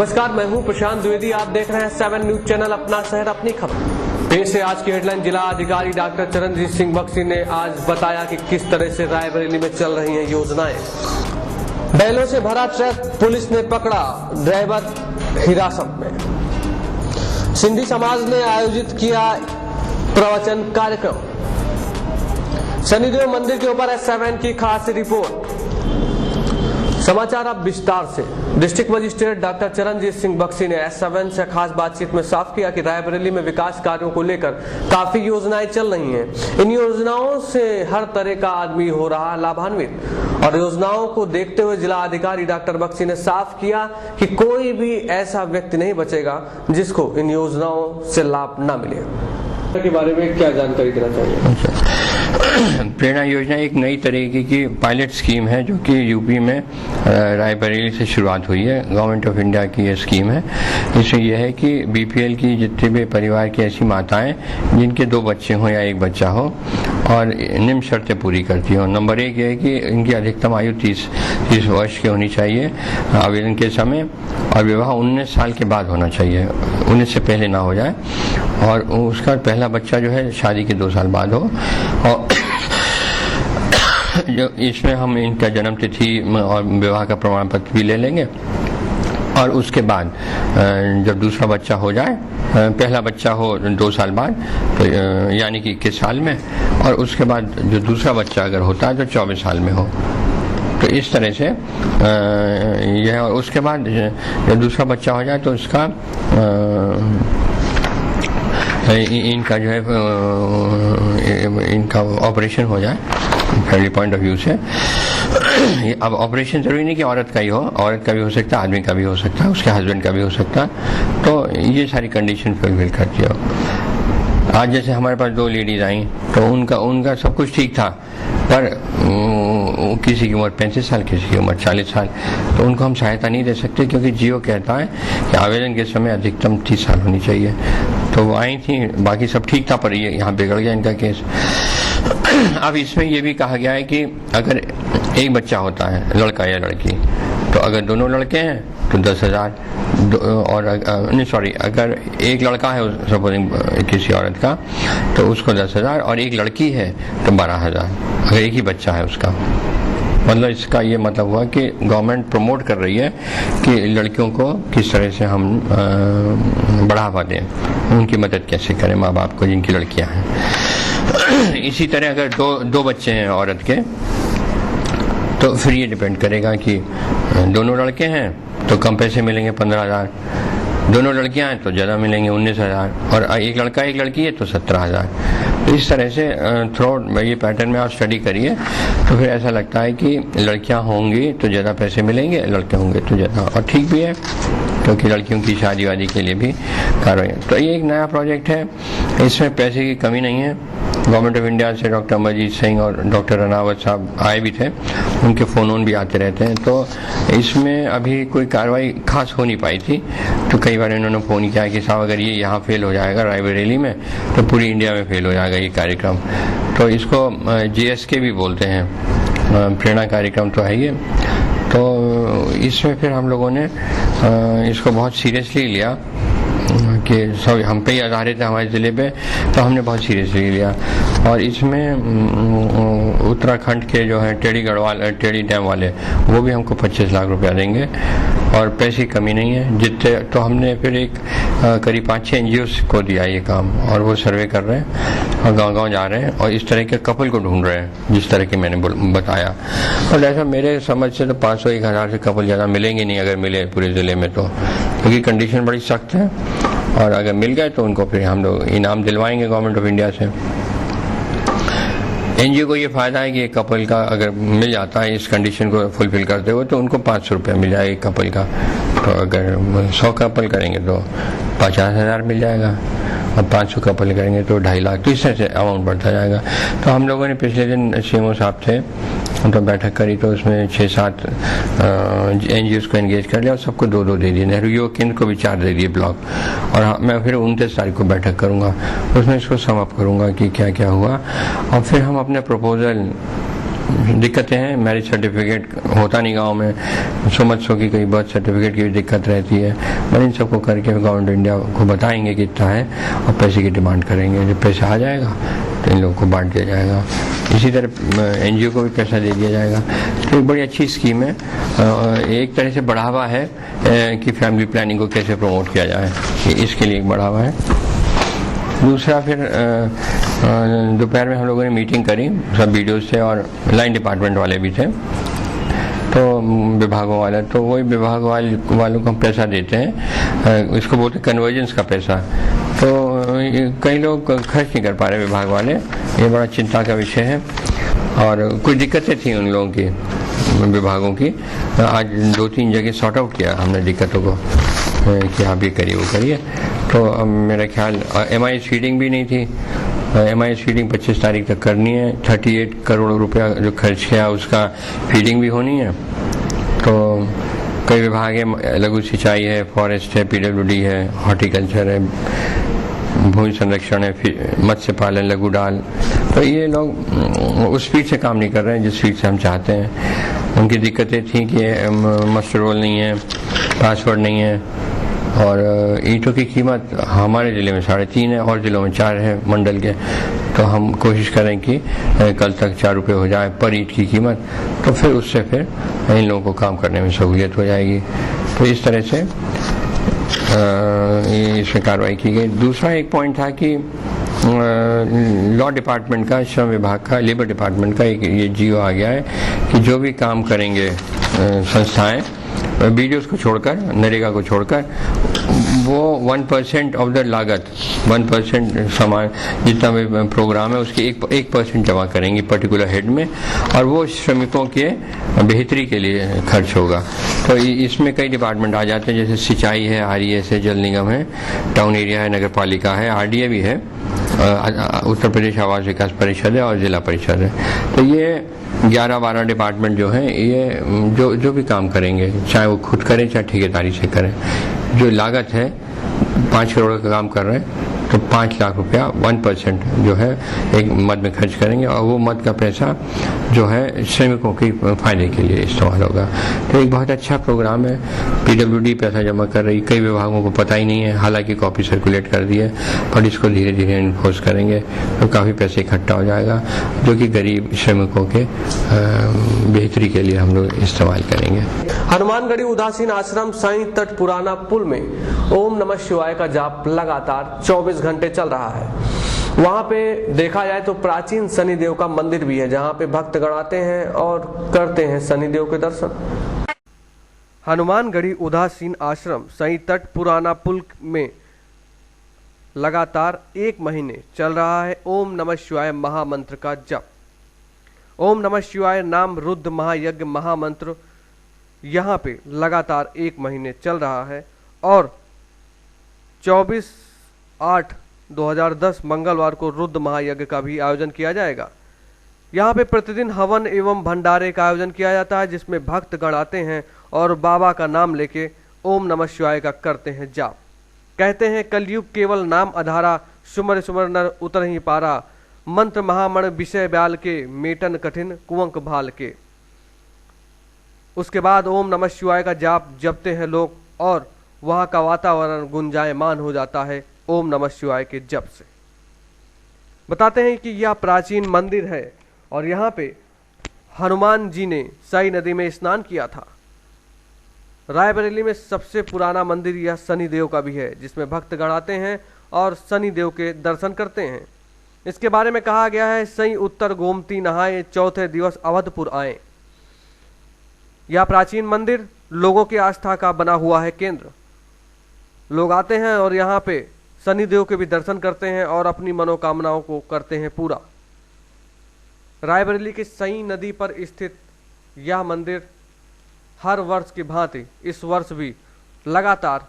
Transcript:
नमस्कार, मैं हूं प्रशांत द्विवेदी। आप देख रहे हैं 7 न्यूज चैनल, अपना शहर अपनी खबर। पेश है आज की हेडलाइन। जिला अधिकारी डॉक्टर चरणजीत सिंह बख्शी ने आज बताया कि किस तरह से रायबरेली में चल रही हैं योजनाएं। बैलों से भरा ट्रक पुलिस ने पकड़ा, ड्राइवर हिरासत में। सिंधी समाज ने आयोजित किया प्रवचन कार्यक्रम। शनिदेव मंदिर के ऊपर S7 की खास रिपोर्ट। समाचार अब विस्तार से। District magistrate doctor Charanjit Singh Bakshi ने S7 से खास बातचीत में साफ किया कि रायबरेली में विकास कार्यों को लेकर काफी योजनाएं चल रही हैं। इन योजनाओं से हर तरह का आदमी हो रहा लाभान्वित और योजनाओं को देखते हुए जिला अधिकारी डॉक्टर बख्शी ने साफ किया कि कोई भी ऐसा व्यक्ति नहीं बचेगा जिसको इन योजनाओं से लाभ न मिले। के बारे में क्या जानकारी देना चाहिए? प्रेरणा योजना एक नई तरीके की पायलट स्कीम है जो कि यूपी में रायबरेली से शुरुआत हुई है। गवर्नमेंट ऑफ इंडिया की ये स्कीम है। इसमें यह है कि बीपीएल की जितने भी परिवार की ऐसी माताएं जिनके 2 बच्चे हों या 1 बच्चा हो और निम्न शर्तें पूरी करती हो। नंबर 1 ये है कि इनकी अधिकतम आयु 30 वर्ष की होनी चाहिए आवेदन के समय, और विवाह 19 साल के बाद होना चाहिए, 19 से पहले ना हो जाए, और उसका पहला बच्चा जो है शादी के 2 साल बाद हो। और जो इसमें हम इनका जन्म तिथि और विवाह का प्रमाण पत्र भी ले लेंगे। और उसके बाद जब दूसरा बच्चा हो जाए, पहला बच्चा हो 2 साल बाद, तो यानी कि 21 साल में, और उसके बाद जो दूसरा बच्चा अगर होता है तो 24 साल में हो। तो इस तरह से यह, और उसके बाद जब दूसरा बच्चा हो जाए तो उसका इनका जो है इनका ऑपरेशन हो जाए फैमिली पॉइंट ऑफ व्यू से। अब ऑपरेशन जरूरी नहीं कि औरत का ही हो, औरत का भी हो सकता है, आदमी का भी हो सकता है, उसके हस्बैंड का भी हो सकता है। तो ये सारी कंडीशन फुलफिल करती हो। आज जैसे हमारे पास 2 लेडीज आई तो उनका सब कुछ ठीक था, पर किसी की उम्र 35 साल, किसी की उम्र 40 साल, तो उनको हम सहायता नहीं दे सकते क्योंकि जियो कहता है कि आवेदन के समय अधिकतम 30 साल होनी चाहिए। तो वो आई थी, बाकी सब ठीक था, पर ये यहाँ बिगड़ गया इनका केस। अब इसमें ये भी कहा गया है कि अगर एक बच्चा होता है, लड़का या लड़की, तो अगर दोनों लड़के हैं तो 10,000, और अगर एक लड़का है सपोजिंग किसी औरत का तो उसको 10,000, और एक लड़की है तो 12,000, अगर एक ही बच्चा है उसका। मतलब इसका ये मतलब हुआ कि गवर्नमेंट प्रमोट कर रही है कि लड़कियों को किस तरह से हम बढ़ावा दें, उनकी मदद कैसे करें माँ बाप को जिनकी लड़कियां हैं। इसी तरह अगर दो बच्चे हैं औरत के, तो फिर ये डिपेंड करेगा कि दोनों लड़के हैं तो कम पैसे मिलेंगे 15,000, दोनों लड़कियां हैं तो ज़्यादा मिलेंगे 19,000, और एक लड़का एक लड़की है तो 17,000। तो इस तरह से थ्रू ये पैटर्न में आप स्टडी करिए तो फिर ऐसा लगता है कि लड़कियां होंगी तो ज़्यादा पैसे मिलेंगे, लड़के होंगे तो ज़्यादा, और ठीक भी है क्योंकि लड़कियों की शादी वादी के लिए भी कार्रवाई। तो ये एक नया प्रोजेक्ट है, इसमें पैसे की कमी नहीं है। गवर्नमेंट ऑफ इंडिया से डॉक्टर अमरजीत सिंह और डॉक्टर रनावत साहब आए भी थे, उनके फ़ोन भी आते रहते हैं। तो इसमें अभी कोई कार्रवाई खास हो नहीं पाई थी, तो कई बार इन्होंने फ़ोन किया कि साहब अगर ये यहाँ फेल हो जाएगा रायबरेली में तो पूरी इंडिया में फेल हो जाएगा ये कार्यक्रम। तो इसको JSK भी बोलते हैं, प्रेरणा कार्यक्रम तो है ये। तो इसमें फिर हम लोगों ने इसको बहुत सीरियसली लिया कि सब हम पे ही आधारित है हमारे ज़िले पे, तो हमने बहुत सीरियसली लिया। और इसमें उत्तराखंड के जो है टेढ़ी डैम वाले, वो भी हमको 25 लाख रुपया देंगे, और पैसे की कमी नहीं है जितने। तो हमने फिर एक करीब 5-6 NGOs को दिया ये काम, और वो सर्वे कर रहे हैं और गांव-गांव जा रहे हैं और इस तरह के कपल को ढूंढ रहे हैं जिस तरह के मैंने बताया। और ऐसा मेरे समझ से तो 500-1,000 से कपल ज़्यादा मिलेंगे नहीं अगर मिले पूरे ज़िले में, तो क्योंकि कंडीशन बड़ी सख्त है। और अगर मिल गए तो उनको फिर हम लोग इनाम दिलवाएंगे गवर्नमेंट ऑफ इंडिया से। NGO को ये फ़ायदा है कि एक कपल का अगर मिल जाता है इस कंडीशन को फुलफिल करते हुए, तो उनको 500 रुपया मिल जाएगा एक कपल का। तो अगर 100 कपल करेंगे तो 50,000 मिल जाएगा, और 500 कपल करेंगे तो 2.5 लाख। तो इस तरह से अमाउंट बढ़ता जाएगा। तो हम लोगों ने पिछले दिन CMO साहब थे तो बैठक करी, तो उसमें 6-7 NGOs को एंगेज कर लिया और सबको 2-2 दे दिए। नेहरू युवा केंद्र को भी 4 दे दिए ब्लॉक। और मैं फिर 29 तारीख को बैठक करूंगा, उसमें इसको समअप करूंगा कि क्या क्या हुआ, और फिर हम अपने प्रपोजल दिक्कतें हैं, मैरिज सर्टिफिकेट होता नहीं गांव में, सो मच सो की कई बर्थ सर्टिफिकेट की भी दिक्कत रहती है। पर इन सबको करके गवर्नमेंट इंडिया को बताएंगे कितना है और पैसे की डिमांड करेंगे। जब पैसा आ जाएगा तो इन लोगों को बांट दिया जाएगा। इसी तरह NGO को भी पैसा दे दिया जाएगा। तो एक बड़ी अच्छी स्कीम है, एक तरह से बढ़ावा है कि फैमिली प्लानिंग को कैसे प्रमोट किया जाए, इसके लिए एक बढ़ावा है। दूसरा फिर दोपहर में हम लोगों ने मीटिंग करी, सब वीडियोस थे और लाइन डिपार्टमेंट वाले भी थे, तो विभागों वाले, तो वही विभाग वालों को हम पैसा देते हैं, इसको बोलते हैं कन्वर्जेंस का पैसा। तो कई लोग खर्च नहीं कर पा रहे विभाग वाले, ये बड़ा चिंता का विषय है। और कुछ दिक्कतें थी उन लोगों की, विभागों की। आज 2-3 जगह सॉर्ट आउट किया हमने दिक्कतों को कि आप ये करिए वो करिए। तो अब मेरा ख्याल MIS फीडिंग भी नहीं थी, MIS फीडिंग 25 तारीख तक करनी है। 38 करोड़ रुपया जो खर्च किया उसका फीडिंग भी होनी है। तो कई विभाग है, लघु सिंचाई है, फॉरेस्ट है, PWD है, हॉर्टिकल्चर है, भूमि संरक्षण है, मत्स्य पालन, लघु डाल। तो ये लोग उस स्पीड से काम नहीं कर रहे हैं जिस स्पीड से हम चाहते हैं। उनकी दिक्कतें थी कि मास्टर रोल नहीं है, पासवर्ड नहीं है, और ईंटों की कीमत हमारे ज़िले में 3.5 है और ज़िलों में 4 है मंडल के। तो हम कोशिश करें कि कल तक 4 रुपये हो जाए पर ईंट की कीमत, तो फिर उससे फिर इन लोगों को काम करने में सहूलियत हो जाएगी। तो इस तरह से इसमें कार्रवाई की गई। दूसरा एक पॉइंट था कि लॉ डिपार्टमेंट का, श्रम विभाग का, लेबर डिपार्टमेंट का एक ये GO आ गया है कि जो भी काम करेंगे संस्थाएं BDOs को छोड़कर, नरेगा को छोड़कर, वो 1% ऑफ द लागत, 1% सामान जितना भी प्रोग्राम है उसके 1% जमा करेंगे पर्टिकुलर हेड में, और वो श्रमिकों के बेहतरी के लिए खर्च होगा। तो इसमें कई डिपार्टमेंट आ जाते हैं, जैसे सिंचाई है, RES है, जल निगम है, टाउन एरिया है, नगर पालिका है, RDA भी है, उत्तर प्रदेश आवास विकास परिषद है और जिला परिषद है। तो ये 11-12 डिपार्टमेंट जो हैं, ये जो भी काम करेंगे, चाहे वो खुद करें चाहे ठेकेदारी से करें, जो लागत है 5 करोड़ का काम कर रहे हैं तो 5 लाख रुपया 1% जो है एक मद में खर्च करेंगे, और वो मद का पैसा जो है श्रमिकों के फायदे के लिए इस्तेमाल होगा। तो एक बहुत अच्छा प्रोग्राम है। PWD पैसा जमा कर रही, कई विभागों को पता ही नहीं है, हालांकि कॉपी सर्कुलेट कर दी है, पर इसको धीरे धीरे इन्फोर्स करेंगे तो काफ़ी पैसे इकट्ठा हो जाएगा, जो कि गरीब श्रमिकों के बेहतरी के लिए हम लोग इस्तेमाल करेंगे। हनुमानगढ़ी उदासीन आश्रम साई तट पुराना पुल में ओम नमः शिवाय का जाप लगातार 24 घंटे चल रहा है। वहां पे देखा जाए तो प्राचीन शनिदेव का मंदिर भी है, जहां पे भक्तगण आते हैं और करते हैं शनिदेव के दर्शन। हनुमानगढ़ी उदासीन आश्रम साई तट पुराना पुल में लगातार 1 महीने चल रहा है ओम नमः शिवाय महामंत्र का जप। ओम नमः शिवाय नाम रुद्र महायज्ञ महामंत्र यहाँ पे लगातार 1 महीने चल रहा है, और 24/8/2010 मंगलवार को रुद्र महायज्ञ का भी आयोजन किया जाएगा। यहाँ पे प्रतिदिन हवन एवं भंडारे का आयोजन किया जाता है, जिसमें भक्तगण आते हैं और बाबा का नाम लेके ओम नमः शिवाय का करते हैं जाप। कहते हैं कलयुग केवल नाम आधारा, सुमर सुमर नर उतर ही पारा, मंत्र महामण विषय ब्याल के, मेटन कठिन कुंवक भाल के। उसके बाद ओम नमः शिवाय का जाप जपते हैं लोग, और वहां का वातावरण गुंजायमान हो जाता है ओम नमः शिवाय के जप से। बताते हैं कि यह प्राचीन मंदिर है और यहाँ पे हनुमान जी ने सई नदी में स्नान किया था। रायबरेली में सबसे पुराना मंदिर यह शनिदेव का भी है, जिसमें भक्तगण आते हैं और शनिदेव के दर्शन करते हैं। इसके बारे में कहा गया है, सई उत्तर गोमती नहाए, चौथे दिवस अवधपुर आए। यह प्राचीन मंदिर लोगों की आस्था का बना हुआ है केंद्र। लोग आते हैं और यहाँ पे शनिदेव के भी दर्शन करते हैं और अपनी मनोकामनाओं को करते हैं पूरा। रायबरेली की सई नदी पर स्थित यह मंदिर हर वर्ष की भांति इस वर्ष भी लगातार